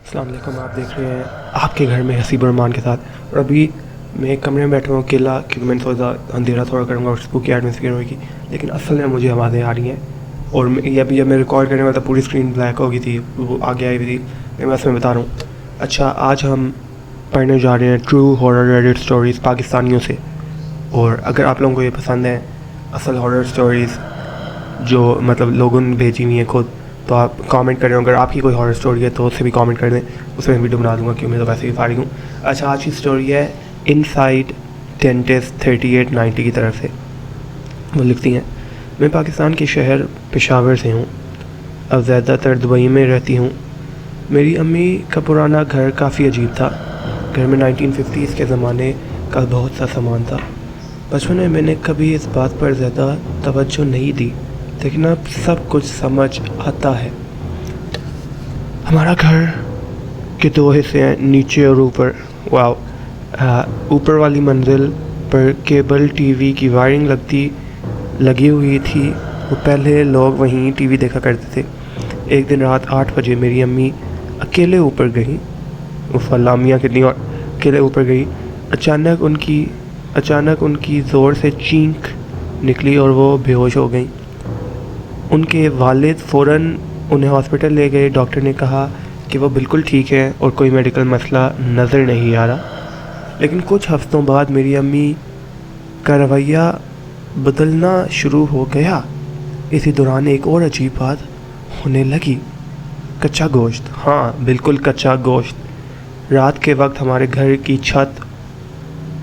السلام علیکم. آپ دیکھ رہے ہیں آپ کے گھر میں حسیب الرحمان کے ساتھ. اور ابھی میں ایک کمرے میں بیٹھا ہوں اکیلا, کیونکہ میں نے سوچا اندھیرا تھوڑا کروں گا اور اسپوکی ایٹماسفیئر ہوئے گی, لیکن اصل میں مجھے آوازیں آ رہی ہیں. اور یہ ابھی جب میں ریکارڈ کرنے والا تھا پوری اسکرین بلیک ہو گئی تھی, وہ آگے آئی ہوئی تھی. میں بس میں بتا رہا ہوں. اچھا, آج ہم پڑھنے جا رہے ہیں ٹرو ہارر ایڈٹ اسٹوریز پاکستانیوں سے. اور اگر آپ لوگوں کو یہ پسند ہیں اصل ہارر اسٹوریز جو مطلب لوگوں نے بھیجی ہوئی ہیں خود, تو آپ کامنٹ کریں. اگر آپ کی کوئی ہارر اسٹوری ہے تو اسے بھی کامنٹ کر دیں, اس میں ویڈیو بنا دوں گا, کیونکہ میں تو ویسے ہی فارغ ہوں. اچھا, آج کی اسٹوری ہے ان سائڈ ڈینٹسٹ 3890 کی طرف سے. وہ لکھتی ہیں, میں پاکستان کے شہر پشاور سے ہوں. اب زیادہ تر دبئی میں رہتی ہوں. میری امی کا پرانا گھر کافی عجیب تھا. گھر میں 1950s کے زمانے کا بہت سا سامان تھا. بچپن میں نے کبھی اس بات پر زیادہ توجہ نہیں دی, لیکن اب سب کچھ سمجھ آتا ہے. ہمارا گھر کے 2 حصے ہیں, نیچے اور اوپر. واو. اوپر والی منزل پر کیبل ٹی وی کی وائرنگ لگی ہوئی تھی. وہ پہلے لوگ وہیں ٹی وی دیکھا کرتے تھے. ایک دن رات 8 بجے میری امی اکیلے اوپر گئیں. فلامیاں کتنی اکیلے اوپر گئی. اچانک ان کی زور سے چینخ نکلی اور وہ بے ہوش ہو گئیں. ان کے والد فوراً انہیں ہاسپٹل لے گئے. ڈاکٹر نے کہا کہ وہ بالکل ٹھیک ہے اور کوئی میڈیکل مسئلہ نظر نہیں آ رہا. لیکن کچھ ہفتوں بعد میری امی کا رویہ بدلنا شروع ہو گیا. اسی دوران ایک اور عجیب بات ہونے لگی. کچا گوشت, ہاں بالکل کچا گوشت, رات کے وقت ہمارے گھر کی چھت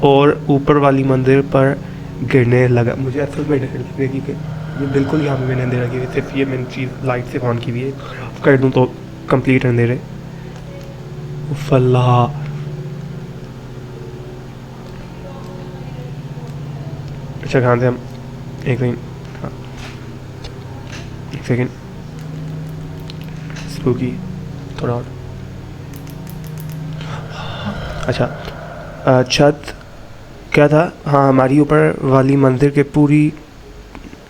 اور اوپر والی منزل پر گرنے لگا. مجھے اصل میں ڈر لگ رہی کہ یہ بالکل یہاں پہ میں نے اندھیرا کی ہوئی, صرف یہ میں نے چیز لائٹ سے آن کی ہوئی ہے, کر دوں تو کمپلیٹ اندھیرے. اللہ. اچھا, کہاں سے ہم, ایک سیکنڈ اسپوکی تھوڑا اور. اچھا, چھت کیا تھا, ہاں ہماری اوپر والی منزل کے پوری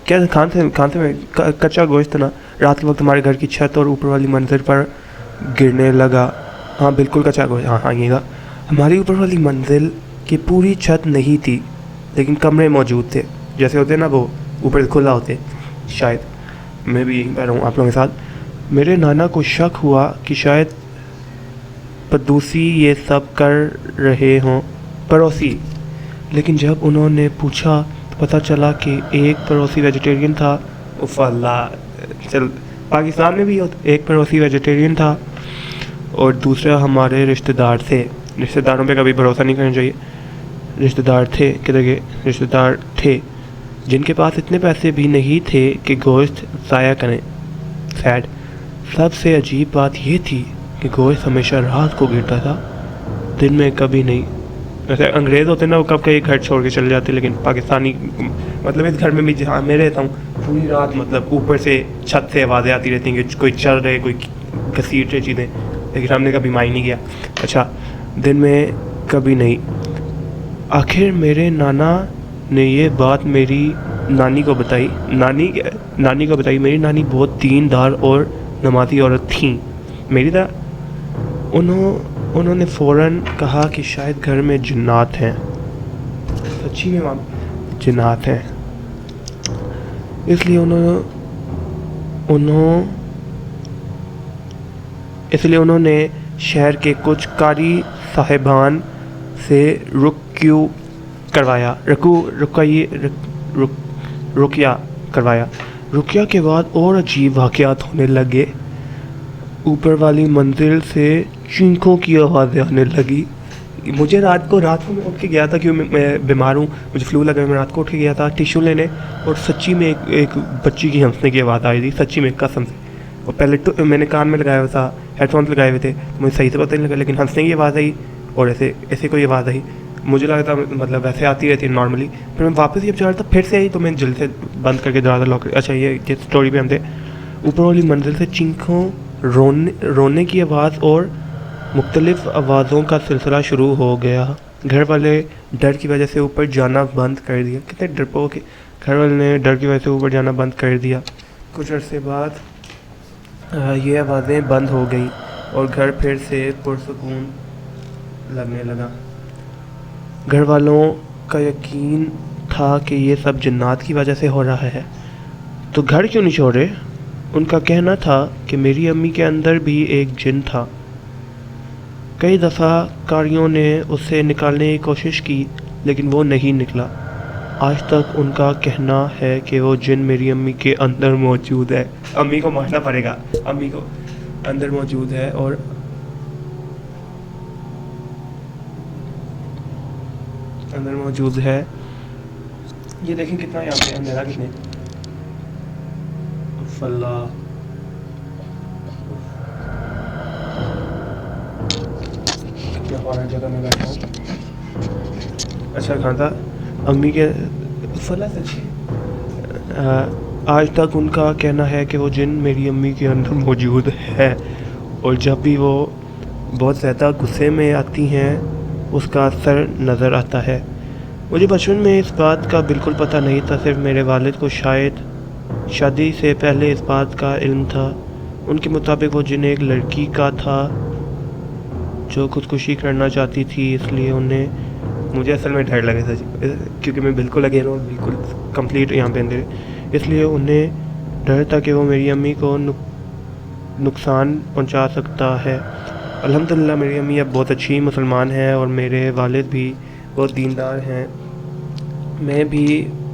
کیا کھان سے میں کچا گوشت نا. رات کے وقت ہمارے گھر کی چھت اور اوپر والی منزل پر گرنے لگا. ہاں بالکل کچا گوشت, ہاں یہ گا. ہماری اوپر والی منزل کی پوری چھت نہیں تھی, لیکن کمرے موجود تھے, جیسے ہوتے نا وہ اوپر کھلا ہوتے. شاید میں بھی یہیں پہ رہوں آپ لوگوں کے ساتھ. میرے نانا کو شک ہوا کہ شاید پڑوسی یہ سب کر رہے ہوں. پڑوسی, لیکن جب انہوں نے پوچھا تو پتہ چلا کہ ایک پڑوسی ویجیٹیرین تھا. اللہ, چل پاکستان میں بھی ایک پڑوسی ویجیٹیرین تھا اور دوسرا ہمارے رشتہ دار تھے. رشتہ داروں پہ کبھی بھروسہ نہیں کرنا چاہیے. رشتہ دار تھے, کدھر گئے, رشتہ دار تھے جن کے پاس اتنے پیسے بھی نہیں تھے کہ گوشت ضائع کریں. سیڈ. سب سے عجیب بات یہ تھی کہ گوشت ہمیشہ رات کو گرتا تھا, دن میں کبھی نہیں. ویسے انگریز ہوتے نا وہ کب کہیں گھر چھوڑ کے چلے جاتے, لیکن پاکستانی مطلب اس گھر میں بھی جہاں میں رہتا ہوں پوری رات مطلب اوپر سے چھت سے آوازیں آتی رہتی ہیں کہ کوئی چل رہے, کوئی گھسیٹ رہے چیزیں, لیکن ہم نے کبھی مائنڈ نہیں کیا. اچھا, دن میں کبھی نہیں. آخر میرے نانا نے یہ بات میری نانی کو بتائی. نانی کو بتائی. میری نانی بہت دیندار اور نمازی عورت تھیں, میری طرح. انہوں نے فوراً کہا کہ شاید گھر میں جنات ہیں. سچی میں جنات ہیں. اس لیے انہوں نے شہر کے کچھ قاری صاحبان سے رقیہ کروایا. رقیہ کے بعد اور عجیب واقعات ہونے لگے. اوپر والی منزل سے چینخوں کی آوازیں آنے لگی. مجھے رات کو میں اٹھ کے گیا تھا, کیونکہ میں بیمار ہوں, مجھے فلو لگا. میں رات کو اٹھ کے گیا تھا ٹیشو لینے, اور سچی میں ایک بچی کی ہنسنے کی آواز آئی تھی, سچی میں قسم سے. اور پہلے میں نے کان میں لگایا ہوا تھا, ہیڈ فونس لگائے ہوئے تھے, تو مجھے صحیح سے پتہ نہیں لگا, لیکن ہنسنے کی آواز آئی اور ایسے کوئی آواز آئی. مجھے لگا تھا مطلب ویسے آتی رہتی ہے نارملی. پھر میں واپس جب جا رہا تھا پھر سے آئی, تو میں جلد سے بند کر کے دروازہ لاک کر. اچھا, یہ اسٹوری پہ ہم تھے. اوپر والی منزل سے چینخوں, رونے کی آواز اور مختلف آوازوں کا سلسلہ شروع ہو گیا. گھر والے ڈر کی وجہ سے اوپر جانا بند کر دیا. کتنے ڈرپوک. گھر والے نے ڈر کی وجہ سے اوپر جانا بند کر دیا. کچھ عرصے بعد یہ آوازیں بند ہو گئیں اور گھر پھر سے پرسکون لگنے لگا۔ گھر والوں کا یقین تھا کہ یہ سب جنات کی وجہ سے ہو رہا ہے، تو گھر کیوں نہیں چھوڑ رہے؟ ان کا کہنا تھا کہ میری امی کے اندر بھی ایک جن تھا۔ کئی دفعہ کاریوں نے اسے نکالنے کی کوشش کی لیکن وہ نہیں نکلا۔ آج تک ان کا کہنا ہے کہ وہ جن میری امی کے اندر موجود ہے۔ امی کو مارنا پڑے گا، امی کو اندر موجود ہے اور اندر موجود ہے۔ یہ دیکھیں کتنا یہاں پہ اندھیرا کتنے اللہ کتنا ہمارا جگہ میں بیٹھا ہوں۔ اچھا کھانا امی کے فلاں سچی آج تک ان کا کہنا ہے کہ وہ جن میری امی کے اندر موجود ہے، اور جب بھی وہ بہت زیادہ غصے میں آتی ہیں اس کا اثر نظر آتا ہے۔ مجھے بچپن میں اس بات کا بالکل پتہ نہیں تھا، صرف میرے والد کو شاید شادی سے پہلے اس بات کا علم تھا۔ ان کے مطابق وہ جن ایک لڑکی کا تھا جو خودکشی کرنا چاہتی تھی، اس لیے انہیں مجھے اصل میں ڈر لگا تھا کیونکہ میں بالکل اگین ہوں، بالکل کمپلیٹ یہاں پہ اندر، اس لیے انہیں ڈر تھا کہ وہ میری امی کو نقصان پہنچا سکتا ہے۔ الحمدللہ میری امی اب بہت اچھی مسلمان ہیں اور میرے والد بھی بہت دیندار ہیں۔ میں بھی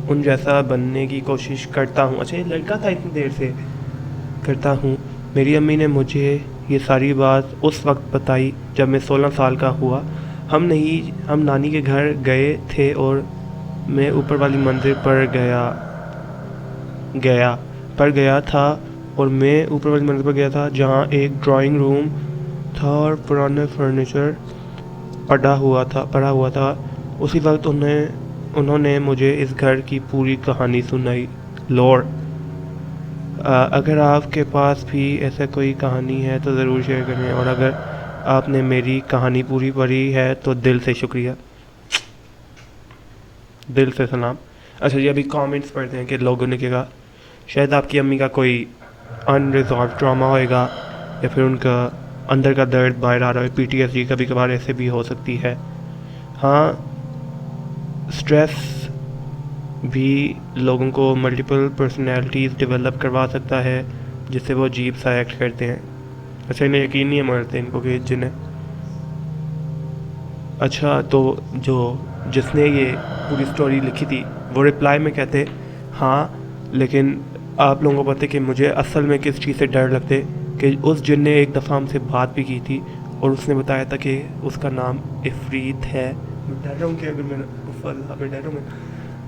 ان جیسا بننے کی کوشش کرتا ہوں۔ اچھا یہ لڑکا تھا اتنی دیر سے کرتا ہوں۔ میری امی نے مجھے یہ ساری بات اس وقت بتائی جب میں 16 سال کا ہوا۔ ہم نانی کے گھر گئے تھے اور میں اوپر والی منزل پر گیا تھا اور میں اوپر والی منزل پر گیا تھا جہاں ایک ڈرائنگ روم تھا اور پرانا فرنیچر پڑا ہوا تھا۔ اسی وقت انہوں نے مجھے اس گھر کی پوری کہانی سنائی۔ لور اگر آپ کے پاس بھی ایسا کوئی کہانی ہے تو ضرور شیئر کریں، اور اگر آپ نے میری کہانی پوری پڑھی ہے تو دل سے شکریہ، دل سے سلام۔ اچھا جی ابھی کامنٹس پڑھتے ہیں کہ لوگوں نے کہا شاید آپ کی امی کا کوئی ان ریزالو ٹراما ہوئے گا یا پھر ان کا اندر کا درد باہر آ رہا ہے، PTSD کبھی کبھار ایسے بھی ہو سکتی ہے۔ ہاں اسٹریس بھی لوگوں کو ملٹیپل پرسنالٹیز ڈیولپ کروا سکتا ہے جس سے وہ عجیب سا ایکٹ کرتے ہیں۔ اچھا انہیں یقین نہیں ہے مرتے ان کو کہ جن ہے۔ اچھا تو جس نے یہ پوری سٹوری لکھی تھی وہ رپلائی میں کہتے ہاں لیکن آپ لوگوں کو پتہ کہ مجھے اصل میں کس چیز سے ڈر لگتے کہ اس جن نے ایک دفعہ ہم سے بات بھی کی تھی اور اس نے بتایا تھا کہ اس کا نام عفریت ہے۔ میں ڈر رہا ہوں کہ اگر میں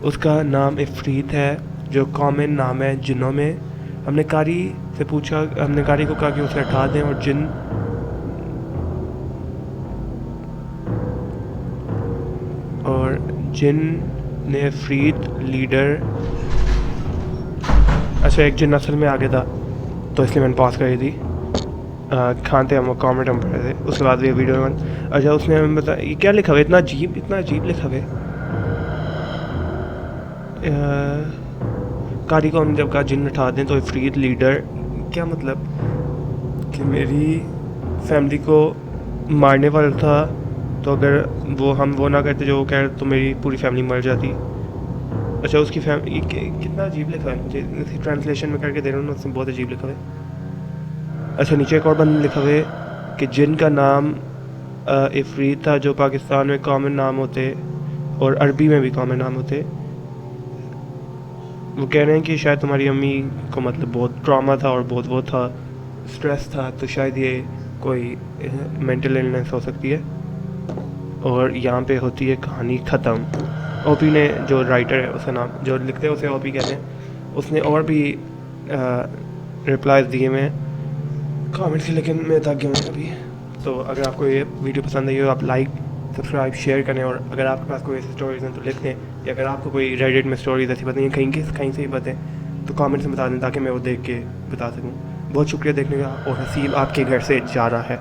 اس کا نام عفریت ہے جو کامن نام ہے جنوں میں۔ ہم نے قاری سے پوچھا، ہم نے قاری کو کہا کہ اسے ہٹا دیں، اور جن نے عفریت لیڈر اچھا ایک جن اصل میں آگے تھا تو اس لیے میں نے پاس کری تھی۔ کھانتے ہم کامنٹ ہم پڑھ رہے تھے، اس کے بعد یہ ویڈیو اچھا اس نے ہمیں بتایا یہ کیا لکھا ہوا ہے، اتنا عجیب لکھا ہوا ہے۔ قاری کو ہم نے جب کہا جن اٹھا دیں تو عفریت لیڈر، کیا مطلب کہ میری فیملی کو مارنے والا تھا، تو اگر ہم وہ نہ کرتے جو وہ کہہ رہے تو میری پوری فیملی مر جاتی۔ اچھا اس کی فیملی کتنا عجیب لکھا ہے، مجھے ٹرانسلیشن میں کر کے دے رہا ہوں نا، اس میں بہت عجیب لکھا ہے۔ اچھا نیچے ایک اور بند لکھا ہوا ہے کہ جن کا نام عفریت تھا جو پاکستان میں کامن نام ہوتے اور عربی میں بھی کامن نام ہوتے۔ وہ کہہ رہے ہیں کہ شاید تمہاری امی کو مطلب بہت ٹراما تھا اور بہت وہ تھا، اسٹریس تھا، تو شاید یہ کوئی مینٹل ایلنس ہو سکتی ہے۔ اور یہاں پہ ہوتی ہے کہانی ختم۔ او پی نے جو رائٹر ہے اس کا نام جو لکھتے ہیں اسے او پی کہتے ہیں، اس نے اور بھی رپلائز دیے میں کامنٹ سے، لیکن میں تھک گیا ہوں ابھی۔ تو اگر آپ کو یہ ویڈیو پسند آئی ہو آپ لائک سبسکرائب شیئر کریں، اور اگر آپ کے پاس کوئی ایسی اسٹوریز ہیں تو لکھ دیں، یا اگر آپ کو کوئی ریڈٹ میں اسٹوریز ایسی بتائیں کہیں سے بھی بتائیں تو کامنٹ میں بتا دیں تاکہ میں وہ دیکھ کے بتا سکوں۔ بہت شکریہ دیکھنے کا، اور حسیب آپ کے گھر سے جا رہا ہے۔